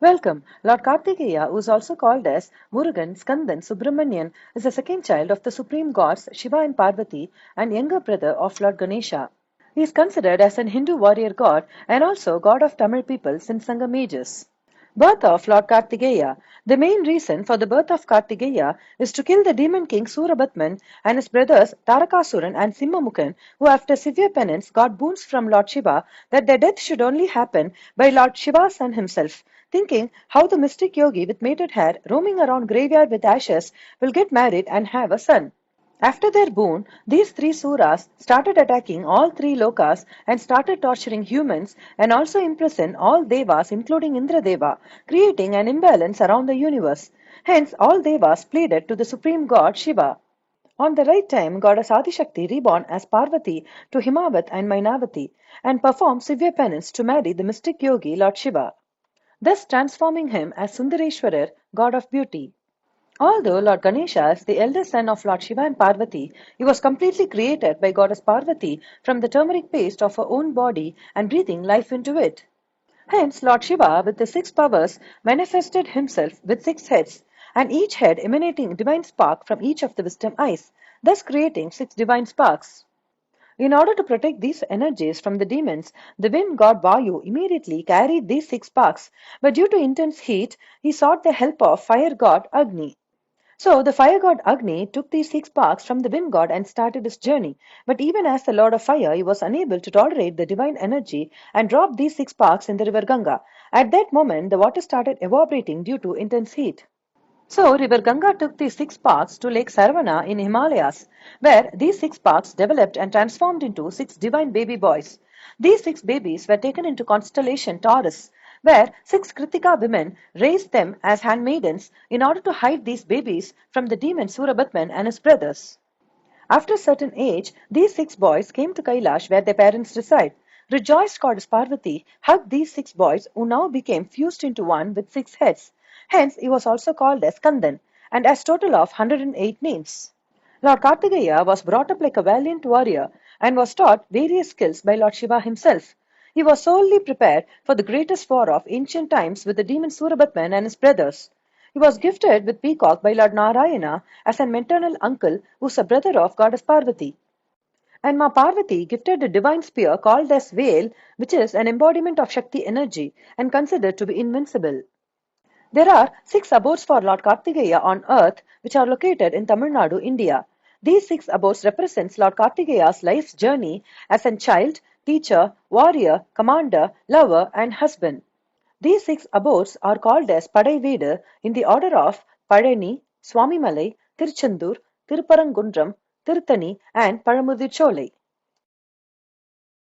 Welcome. Lord Kartikeya, who is also called as Murugan, Skandan, Subramanian, is the second child of the supreme gods Shiva and Parvati and younger brother of Lord Ganesha. He is considered as an Hindu warrior god and also god of Tamil people since Sangam ages. Birth of Lord Kartikeya. The main reason for the birth of Kartikeya is to kill the demon king Surabatman and his brothers Tarakasuran and Simhamukhan, who after severe penance got boons from Lord Shiva that their death should only happen by Lord Shiva's son himself, thinking how the mystic yogi with matted hair roaming around graveyard with ashes will get married and have a son. After their boon, these three suras started attacking all three lokas and started torturing humans and also imprison all devas including Indradeva, creating an imbalance around the universe. Hence, all devas pleaded to the supreme god Shiva. On the right time, goddess Adishakti reborn as Parvati to Himavat and Mainavati and performed severe penance to marry the mystic yogi Lord Shiva, thus transforming him as Sundareshwarar, god of beauty. Although Lord Ganesha is the elder son of Lord Shiva and Parvati, he was completely created by goddess Parvati from the turmeric paste of her own body and breathing life into it. Hence, Lord Shiva, with the six powers, manifested himself with six heads, and each head emanating divine spark from each of the wisdom eyes, thus creating six divine sparks. In order to protect these energies from the demons, the wind god Vayu immediately carried these six sparks, but due to intense heat, he sought the help of fire god Agni. So the fire god Agni took these six sparks from the wind god and started his journey. But even as the lord of fire, he was unable to tolerate the divine energy and dropped these six sparks in the river Ganga. At that moment, the water started evaporating due to intense heat. So river Ganga took these six sparks to Lake Saravana in Himalayas, where these six sparks developed and transformed into six divine baby boys. These six babies were taken into constellation Taurus, where six Kritika women raised them as handmaidens in order to hide these babies from the demon Surabatman and his brothers. After a certain age, these six boys came to Kailash where their parents reside. Rejoiced goddess Parvati hugged these six boys who now became fused into one with six heads. Hence, he was also called as Kandan and has total of 108 names. Lord Kartikeya was brought up like a valiant warrior and was taught various skills by Lord Shiva himself. He was solely prepared for the greatest war of ancient times with the demon Surabatman and his brothers. He was gifted with peacock by Lord Narayana as an maternal uncle who's a brother of goddess Parvati. And Ma Parvati gifted a divine spear called as Veil, which is an embodiment of Shakti energy and considered to be invincible. There are six abodes for Lord Kartikeya on earth which are located in Tamil Nadu, India. These six abodes represents Lord Kartikeya's life's journey as a child, teacher, warrior, commander, lover and husband. These six abodes are called as Padai Vedu in the order of Palani, Swamimalai, Tiruchendur, Tirupparangundram, Tirthani and Palamudircholai.